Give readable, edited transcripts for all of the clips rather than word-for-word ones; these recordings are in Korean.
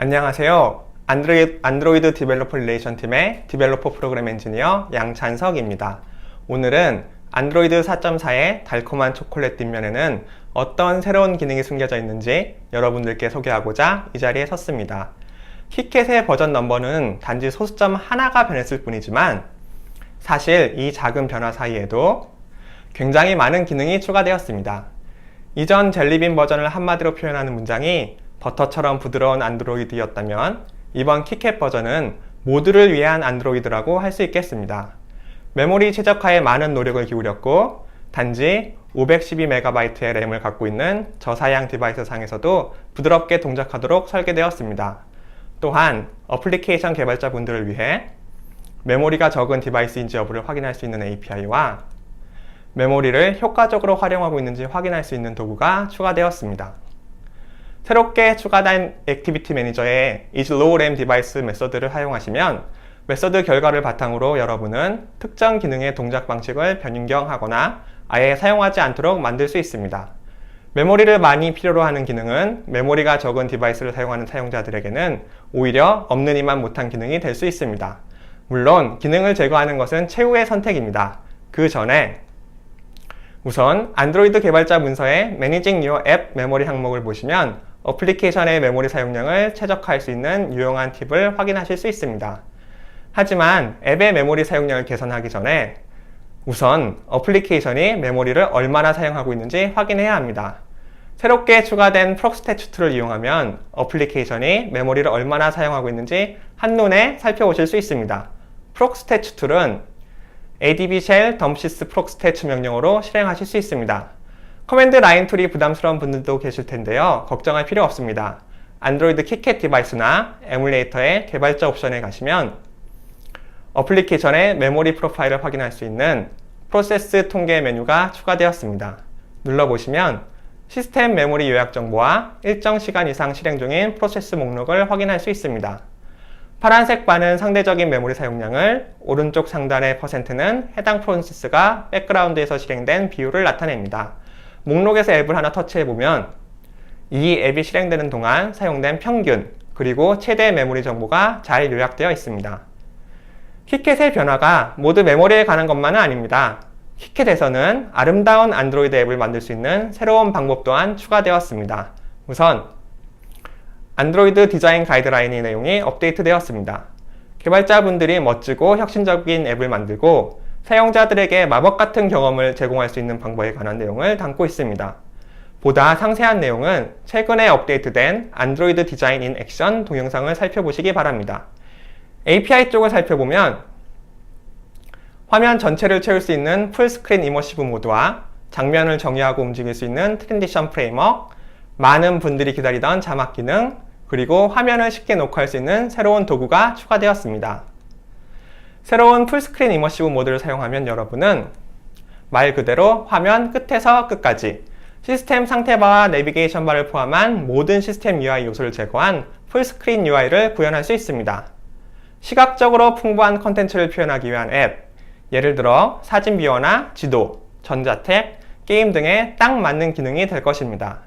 안녕하세요. 안드로이드 디벨로퍼 릴레이션 팀의 디벨로퍼 프로그램 엔지니어 양찬석입니다. 오늘은 안드로이드 4.4의 달콤한 초콜릿 뒷면에는 어떤 새로운 기능이 숨겨져 있는지 여러분들께 소개하고자 이 자리에 섰습니다. 키캣의 버전 넘버는 단지 소수점 하나가 변했을 뿐이지만 사실 이 작은 변화 사이에도 굉장히 많은 기능이 추가되었습니다. 이전 젤리빈 버전을 한마디로 표현하는 문장이 버터처럼 부드러운 안드로이드였다면 이번 키캣 버전은 모두를 위한 안드로이드라고 할 수 있겠습니다. 메모리 최적화에 많은 노력을 기울였고 단지 512MB의 램을 갖고 있는 저사양 디바이스 상에서도 부드럽게 동작하도록 설계되었습니다. 또한 어플리케이션 개발자분들을 위해 메모리가 적은 디바이스인지 여부를 확인할 수 있는 API와 메모리를 효과적으로 활용하고 있는지 확인할 수 있는 도구가 추가되었습니다. 새롭게 추가된 액티비티 매니저의 isLowRAM 디바이스 메서드를 사용하시면 메서드 결과를 바탕으로 여러분은 특정 기능의 동작 방식을 변경하거나 아예 사용하지 않도록 만들 수 있습니다. 메모리를 많이 필요로 하는 기능은 메모리가 적은 디바이스를 사용하는 사용자들에게는 오히려 없느니만 못한 기능이 될 수 있습니다. 물론 기능을 제거하는 것은 최후의 선택입니다. 그 전에 우선 안드로이드 개발자 문서의 Managing Your App 메모리 항목을 보시면 어플리케이션의 메모리 사용량을 최적화할 수 있는 유용한 팁을 확인하실 수 있습니다. 하지만 앱의 메모리 사용량을 개선하기 전에 우선 어플리케이션이 메모리를 얼마나 사용하고 있는지 확인해야 합니다. 새롭게 추가된 프록스태튜트를 이용하면 어플리케이션이 메모리를 얼마나 사용하고 있는지 한눈에 살펴보실 수 있습니다. 프록스태튜트는 adb shell dumsys procstat 명령어로 실행하실 수 있습니다. 커맨드 라인 툴이 부담스러운 분들도 계실 텐데요. 걱정할 필요 없습니다. 안드로이드 키캣 디바이스나 에뮬레이터의 개발자 옵션에 가시면 어플리케이션의 메모리 프로파일을 확인할 수 있는 프로세스 통계 메뉴가 추가되었습니다. 눌러보시면 시스템 메모리 요약 정보와 일정 시간 이상 실행 중인 프로세스 목록을 확인할 수 있습니다. 파란색 바는 상대적인 메모리 사용량을, 오른쪽 상단의 %는 해당 프로세스가 백그라운드에서 실행된 비율을 나타냅니다. 목록에서 앱을 하나 터치해보면 이 앱이 실행되는 동안 사용된 평균, 그리고 최대 메모리 정보가 잘 요약되어 있습니다. 키캣의 변화가 모두 메모리에 관한 것만은 아닙니다. 키캣에서는 아름다운 안드로이드 앱을 만들 수 있는 새로운 방법 또한 추가되었습니다. 우선 안드로이드 디자인 가이드라인의 내용이 업데이트되었습니다. 개발자분들이 멋지고 혁신적인 앱을 만들고 사용자들에게 마법 같은 경험을 제공할 수 있는 방법에 관한 내용을 담고 있습니다. 보다 상세한 내용은 최근에 업데이트된 안드로이드 디자인 인 액션 동영상을 살펴보시기 바랍니다. API 쪽을 살펴보면 화면 전체를 채울 수 있는 풀스크린 이머시브 모드와 장면을 정의하고 움직일 수 있는 트랜지션 프레임워크, 많은 분들이 기다리던 자막 기능, 그리고 화면을 쉽게 녹화할 수 있는 새로운 도구가 추가되었습니다. 새로운 풀스크린 이머시브 모드를 사용하면 여러분은 말 그대로 화면 끝에서 끝까지 시스템 상태바와 내비게이션 바를 포함한 모든 시스템 UI 요소를 제거한 풀스크린 UI를 구현할 수 있습니다. 시각적으로 풍부한 컨텐츠를 표현하기 위한 앱, 예를 들어 사진 뷰어나 지도, 전자탭, 게임 등에 딱 맞는 기능이 될 것입니다.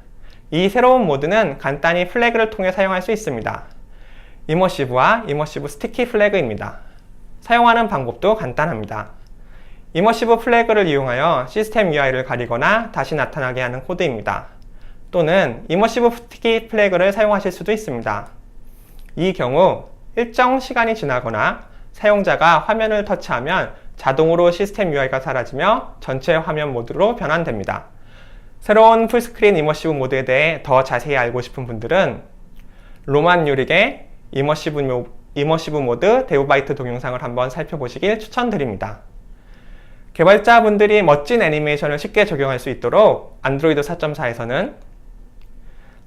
이 새로운 모드는 간단히 플래그를 통해 사용할 수 있습니다. 이머시브와 이머시브 스티키 플래그입니다. 사용하는 방법도 간단합니다. 이머시브 플래그를 이용하여 시스템 UI를 가리거나 다시 나타나게 하는 코드입니다. 또는 이머시브 스티키 플래그를 사용하실 수도 있습니다. 이 경우 일정 시간이 지나거나 사용자가 화면을 터치하면 자동으로 시스템 UI가 사라지며 전체 화면 모드로 변환됩니다. 새로운 풀스크린 이머시브 모드에 대해 더 자세히 알고 싶은 분들은 로만 유릭의 이머시브 모드 데우바이트 동영상을 한번 살펴보시길 추천드립니다. 개발자분들이 멋진 애니메이션을 쉽게 적용할 수 있도록 안드로이드 4.4에서는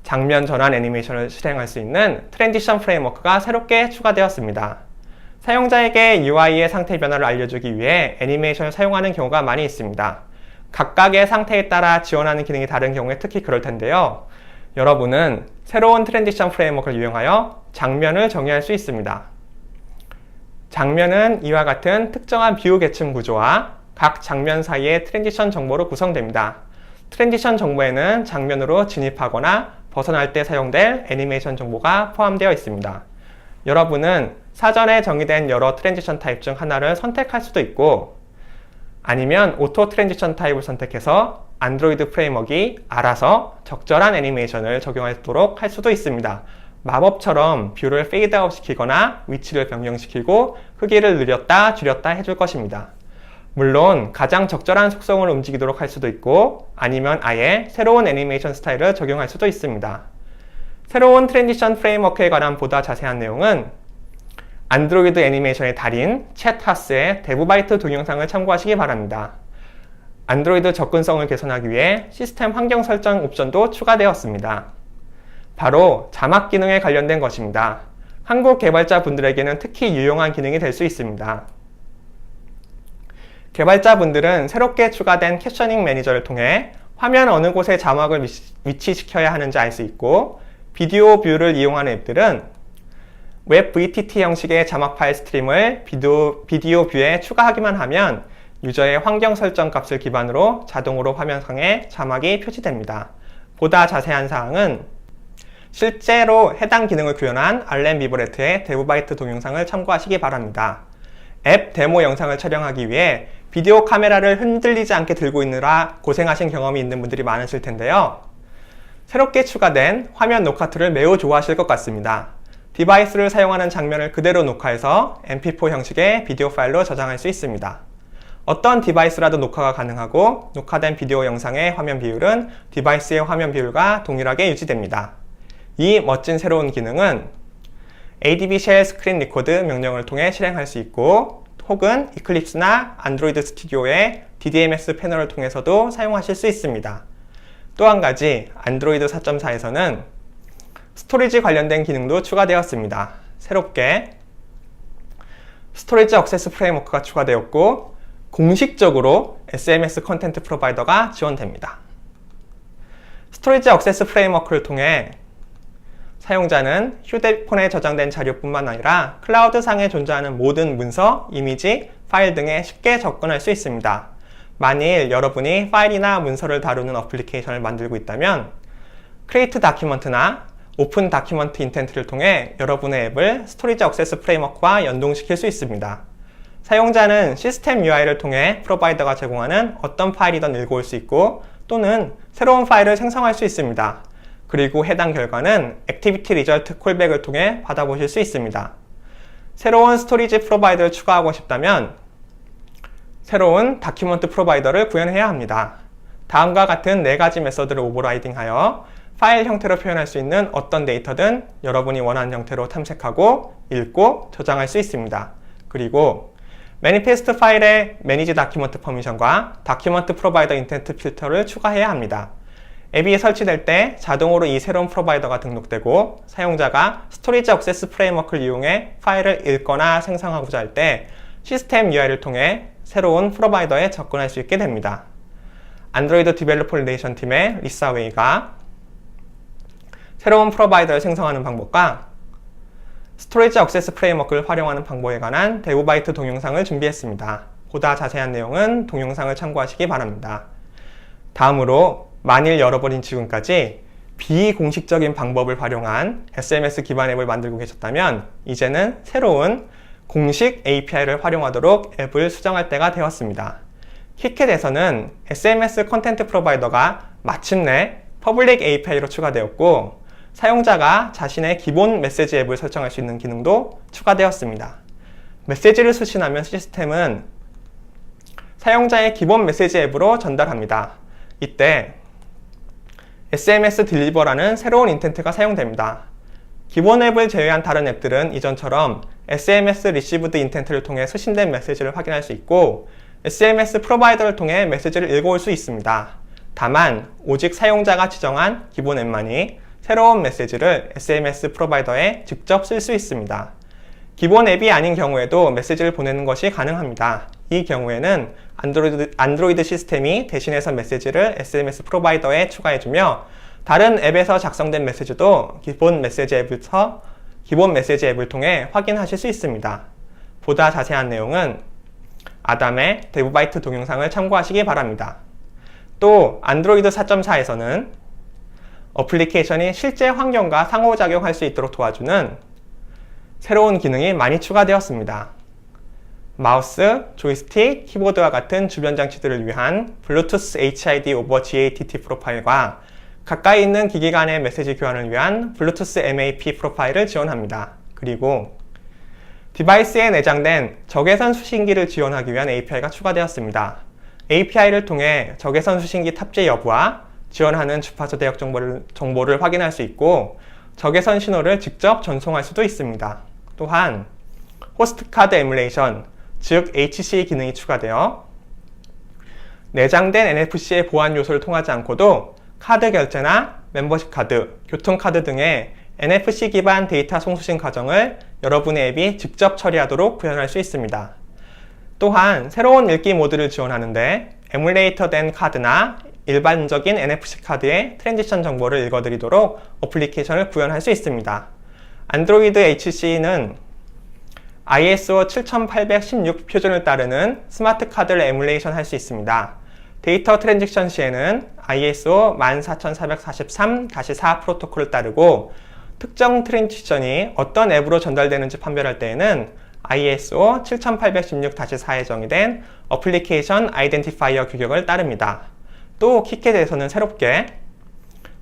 장면 전환 애니메이션을 실행할 수 있는 트랜지션 프레임워크가 새롭게 추가되었습니다. 사용자에게 UI의 상태 변화를 알려주기 위해 애니메이션을 사용하는 경우가 많이 있습니다. 각각의 상태에 따라 지원하는 기능이 다른 경우에 특히 그럴 텐데요. 여러분은 새로운 트랜지션 프레임워크를 이용하여 장면을 정의할 수 있습니다. 장면은 이와 같은 특정한 뷰 계층 구조와 각 장면 사이의 트랜지션 정보로 구성됩니다. 트랜지션 정보에는 장면으로 진입하거나 벗어날 때 사용될 애니메이션 정보가 포함되어 있습니다. 여러분은 사전에 정의된 여러 트랜지션 타입 중 하나를 선택할 수도 있고, 아니면 오토 트랜지션 타입을 선택해서 안드로이드 프레임워크가 알아서 적절한 애니메이션을 적용하도록 할 수도 있습니다. 마법처럼 뷰를 페이드아웃 시키거나 위치를 변경시키고 크기를 늘렸다 줄였다 해줄 것입니다. 물론 가장 적절한 속성을 움직이도록 할 수도 있고, 아니면 아예 새로운 애니메이션 스타일을 적용할 수도 있습니다. 새로운 트랜지션 프레임워크에 관한 보다 자세한 내용은 안드로이드 애니메이션의 달인 챗 하스의 데브바이트 동영상을 참고하시기 바랍니다. 안드로이드 접근성을 개선하기 위해 시스템 환경 설정 옵션도 추가되었습니다. 바로 자막 기능에 관련된 것입니다. 한국 개발자분들에게는 특히 유용한 기능이 될 수 있습니다. 개발자분들은 새롭게 추가된 캡셔닝 매니저를 통해 화면 어느 곳에 자막을 위치시켜야 하는지 알 수 있고, 비디오 뷰를 이용하는 앱들은 웹 VTT 형식의 자막 파일 스트림을 비디오 뷰에 추가하기만 하면 유저의 환경 설정 값을 기반으로 자동으로 화면상에 자막이 표시됩니다. 보다 자세한 사항은 실제로 해당 기능을 구현한 알렌 비브레트의 데브바이트 동영상을 참고하시기 바랍니다. 앱 데모 영상을 촬영하기 위해 비디오 카메라를 흔들리지 않게 들고 있느라 고생하신 경험이 있는 분들이 많으실 텐데요. 새롭게 추가된 화면 녹화 툴을 매우 좋아하실 것 같습니다. 디바이스를 사용하는 장면을 그대로 녹화해서 mp4 형식의 비디오 파일로 저장할 수 있습니다. 어떤 디바이스라도 녹화가 가능하고, 녹화된 비디오 영상의 화면 비율은 디바이스의 화면 비율과 동일하게 유지됩니다. 이 멋진 새로운 기능은 ADB 쉘 스크린 리코드 명령을 통해 실행할 수 있고, 혹은 이클립스나 안드로이드 스튜디오의 DDMS 패널을 통해서도 사용하실 수 있습니다. 또 한 가지, 안드로이드 4.4에서는 스토리지 관련된 기능도 추가되었습니다. 새롭게 스토리지 액세스 프레임워크가 추가되었고, 공식적으로 SMS 컨텐트 프로바이더가 지원됩니다. 스토리지 액세스 프레임워크를 통해 사용자는 휴대폰에 저장된 자료뿐만 아니라 클라우드상에 존재하는 모든 문서, 이미지, 파일 등에 쉽게 접근할 수 있습니다. 만일 여러분이 파일이나 문서를 다루는 어플리케이션을 만들고 있다면 크리에이트 다큐먼트나 오픈 다큐먼트 인텐트를 통해 여러분의 앱을 스토리지 액세스 프레임워크와 연동시킬 수 있습니다. 사용자는 시스템 UI를 통해 프로바이더가 제공하는 어떤 파일이든 읽어올 수 있고, 또는 새로운 파일을 생성할 수 있습니다. 그리고 해당 결과는 액티비티 리절트 콜백을 통해 받아보실 수 있습니다. 새로운 스토리지 프로바이더를 추가하고 싶다면 새로운 다큐먼트 프로바이더를 구현해야 합니다. 다음과 같은 4가지 메서드를 오버라이딩하여 파일 형태로 표현할 수 있는 어떤 데이터든 여러분이 원하는 형태로 탐색하고 읽고 저장할 수 있습니다. 그리고 매니페스트 파일의 매니지 다큐먼트 퍼미션과 다큐먼트 프로바이더 인텐트 필터를 추가해야 합니다. 앱이 설치될 때 자동으로 이 새로운 프로바이더가 등록되고, 사용자가 스토리지 액세스 프레임워크를 이용해 파일을 읽거나 생성하고자 할 때 시스템 UI를 통해 새로운 프로바이더에 접근할 수 있게 됩니다. 안드로이드 디벨로퍼 릴레이션 팀의 리사 웨이가 새로운 프로바이더를 생성하는 방법과 스토리지 액세스 프레임워크를 활용하는 방법에 관한 데브바이트 동영상을 준비했습니다. 보다 자세한 내용은 동영상을 참고하시기 바랍니다. 다음으로 만일 여러분이 지금까지 비공식적인 방법을 활용한 SMS 기반 앱을 만들고 계셨다면 이제는 새로운 공식 API를 활용하도록 앱을 수정할 때가 되었습니다. 키캣에서는 SMS 컨텐트 프로바이더가 마침내 퍼블릭 API로 추가되었고, 사용자가 자신의 기본 메시지 앱을 설정할 수 있는 기능도 추가되었습니다. 메시지를 수신하면 시스템은 사용자의 기본 메시지 앱으로 전달합니다. 이때 SMS 딜리버라는 새로운 인텐트가 사용됩니다. 기본 앱을 제외한 다른 앱들은 이전처럼 SMS 리시브드 인텐트를 통해 수신된 메시지를 확인할 수 있고, SMS 프로바이더를 통해 메시지를 읽어올 수 있습니다. 다만 오직 사용자가 지정한 기본 앱만이 새로운 메시지를 SMS 프로바이더에 직접 쓸 수 있습니다. 기본 앱이 아닌 경우에도 메시지를 보내는 것이 가능합니다. 이 경우에는 안드로이드 시스템이 대신해서 메시지를 SMS 프로바이더에 추가해주며, 다른 앱에서 작성된 메시지도 기본 메시지 앱을 통해 확인하실 수 있습니다. 보다 자세한 내용은 아담의 데브바이트 동영상을 참고하시기 바랍니다. 또 안드로이드 4.4에서는 어플리케이션이 실제 환경과 상호작용할 수 있도록 도와주는 새로운 기능이 많이 추가되었습니다. 마우스, 조이스틱, 키보드와 같은 주변 장치들을 위한 블루투스 HID over GATT 프로파일과 가까이 있는 기기 간의 메시지 교환을 위한 블루투스 MAP 프로파일을 지원합니다. 그리고 디바이스에 내장된 적외선 수신기를 지원하기 위한 API가 추가되었습니다. API를 통해 적외선 수신기 탑재 여부와 지원하는 주파수 대역 정보를 확인할 수 있고 적외선 신호를 직접 전송할 수도 있습니다. 또한 호스트 카드 에뮬레이션, 즉 HC 기능이 추가되어 내장된 NFC의 보안 요소를 통하지 않고도 카드 결제나 멤버십 카드, 교통카드 등의 NFC 기반 데이터 송수신 과정을 여러분의 앱이 직접 처리하도록 구현할 수 있습니다. 또한 새로운 읽기 모드를 지원하는데 에뮬레이터된 카드나 일반적인 NFC 카드의 트랜지션 정보를 읽어드리도록 어플리케이션을 구현할 수 있습니다. 안드로이드 HC는 ISO 7816 표준을 따르는 스마트 카드를 에뮬레이션 할 수 있습니다. 데이터 트랜지션 시에는 ISO 14443-4 프로토콜을 따르고 특정 트랜지션이 어떤 앱으로 전달되는지 판별할 때에는 ISO 7816-4에 정의된 어플리케이션 아이덴티파이어 규격을 따릅니다. 또 키캣에서는 새롭게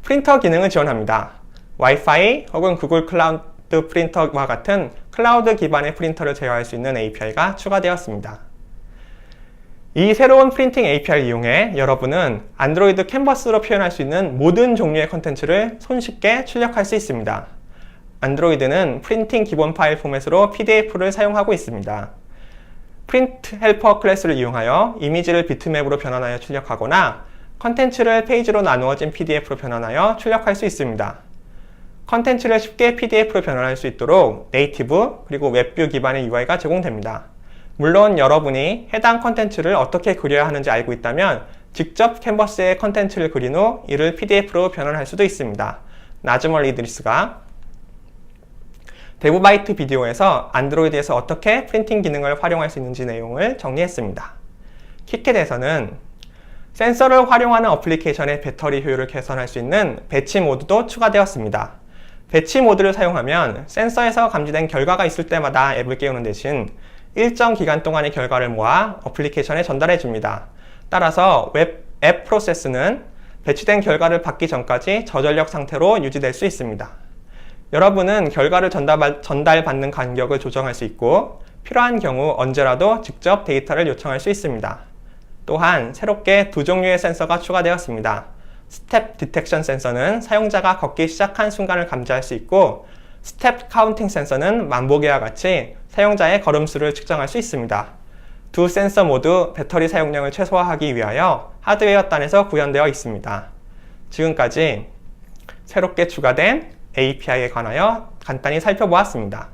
프린터 기능을 지원합니다. 와이파이 혹은 구글 클라우드 프린터와 같은 클라우드 기반의 프린터를 제어할 수 있는 API가 추가되었습니다. 이 새로운 프린팅 API를 이용해 여러분은 안드로이드 캔버스로 표현할 수 있는 모든 종류의 콘텐츠를 손쉽게 출력할 수 있습니다. 안드로이드는 프린팅 기본 파일 포맷으로 PDF를 사용하고 있습니다. 프린트 헬퍼 클래스를 이용하여 이미지를 비트맵으로 변환하여 출력하거나 컨텐츠를 페이지로 나누어진 PDF로 변환하여 출력할 수 있습니다. 컨텐츠를 쉽게 PDF로 변환할 수 있도록 네이티브 그리고 웹뷰 기반의 UI가 제공됩니다. 물론 여러분이 해당 컨텐츠를 어떻게 그려야 하는지 알고 있다면 직접 캔버스에 컨텐츠를 그린 후 이를 PDF로 변환할 수도 있습니다. 나즈멀 이드리스가 데브바이트 비디오에서 안드로이드에서 어떻게 프린팅 기능을 활용할 수 있는지 내용을 정리했습니다. 키캣에서는 센서를 활용하는 어플리케이션의 배터리 효율을 개선할 수 있는 배치 모드도 추가되었습니다. 배치 모드를 사용하면 센서에서 감지된 결과가 있을 때마다 앱을 깨우는 대신 일정 기간 동안의 결과를 모아 어플리케이션에 전달해 줍니다. 따라서 앱 프로세스는 배치된 결과를 받기 전까지 저전력 상태로 유지될 수 있습니다. 여러분은 결과를 전달받는 간격을 조정할 수 있고 필요한 경우 언제라도 직접 데이터를 요청할 수 있습니다. 또한 새롭게 두 종류의 센서가 추가되었습니다. 스텝 디텍션 센서는 사용자가 걷기 시작한 순간을 감지할 수 있고 스텝 카운팅 센서는 만보기와 같이 사용자의 걸음수를 측정할 수 있습니다. 두 센서 모두 배터리 사용량을 최소화하기 위하여 하드웨어 단에서 구현되어 있습니다. 지금까지 새롭게 추가된 API에 관하여 간단히 살펴보았습니다.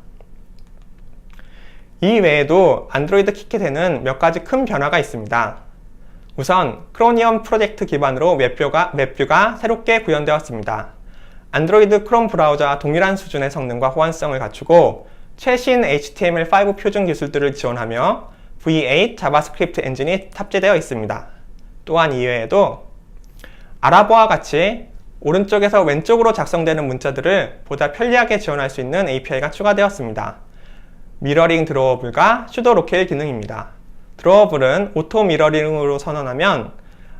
이 외에도 안드로이드 키캣에는 몇 가지 큰 변화가 있습니다. 우선 크로미엄 프로젝트 기반으로 웹뷰가 새롭게 구현되었습니다. 안드로이드 크롬 브라우저와 동일한 수준의 성능과 호환성을 갖추고 최신 HTML5 표준 기술들을 지원하며 V8 자바스크립트 엔진이 탑재되어 있습니다. 또한 이외에도 아랍어와 같이 오른쪽에서 왼쪽으로 작성되는 문자들을 보다 편리하게 지원할 수 있는 API가 추가되었습니다. 미러링 드로워블과 슈도 로케일 기능입니다. 드로워블은 오토 미러링으로 선언하면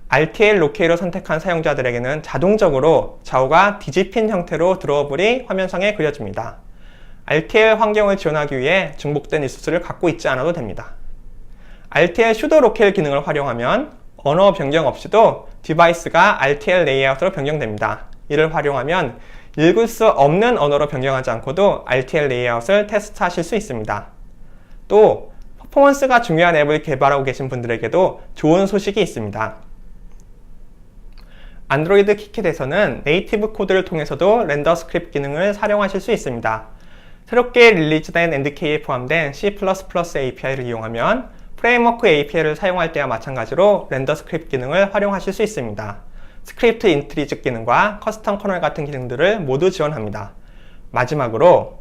RTL 로케일을 선택한 사용자들에게는 자동적으로 좌우가 뒤집힌 형태로 드로워블이 화면상에 그려집니다. RTL 환경을 지원하기 위해 중복된 리소스를 갖고 있지 않아도 됩니다. RTL 슈도 로케일 기능을 활용하면 언어 변경 없이도 디바이스가 RTL 레이아웃으로 변경됩니다. 이를 활용하면 읽을 수 없는 언어로 변경하지 않고도 RTL 레이아웃을 테스트하실 수 있습니다. 또 퍼포먼스가 중요한 앱을 개발하고 계신 분들에게도 좋은 소식이 있습니다. 안드로이드 키캣에서는 네이티브 코드를 통해서도 렌더 스크립트 기능을 활용하실 수 있습니다. 새롭게 릴리즈된 NDK에 포함된 C++ API를 이용하면 프레임워크 API를 사용할 때와 마찬가지로 렌더 스크립트 기능을 활용하실 수 있습니다. 스크립트 인트리즈 기능과 커스텀 커널 같은 기능들을 모두 지원합니다. 마지막으로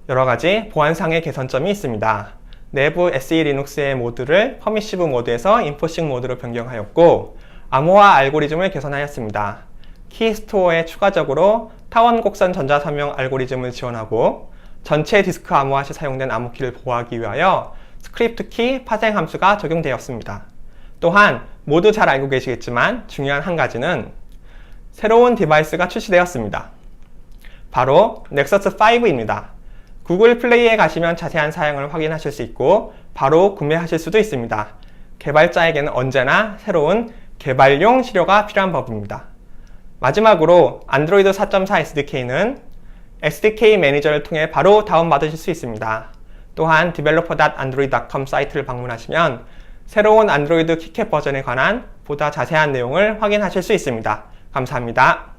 여러가지 보안상의 개선점이 있습니다. 내부 SE 리눅스의 모드를 퍼미시브 모드에서 인포식 모드로 변경하였고 암호화 알고리즘을 개선하였습니다. 키스토어에 추가적으로 타원 곡선 전자서명 알고리즘을 지원하고 전체 디스크 암호화시 사용된 암호키를 보호하기 위하여 스크립트 키 파생 함수가 적용되었습니다. 또한 모두 잘 알고 계시겠지만 중요한 한 가지는 새로운 디바이스가 출시되었습니다. 바로 넥서스 5입니다. 구글 플레이에 가시면 자세한 사양을 확인하실 수 있고 바로 구매하실 수도 있습니다. 개발자에게는 언제나 새로운 개발용 시료가 필요한 법입니다. 마지막으로 안드로이드 4.4 SDK는 SDK 매니저를 통해 바로 다운받으실 수 있습니다. 또한 developer.android.com 사이트를 방문하시면 새로운 안드로이드 키캣 버전에 관한 보다 자세한 내용을 확인하실 수 있습니다. 감사합니다.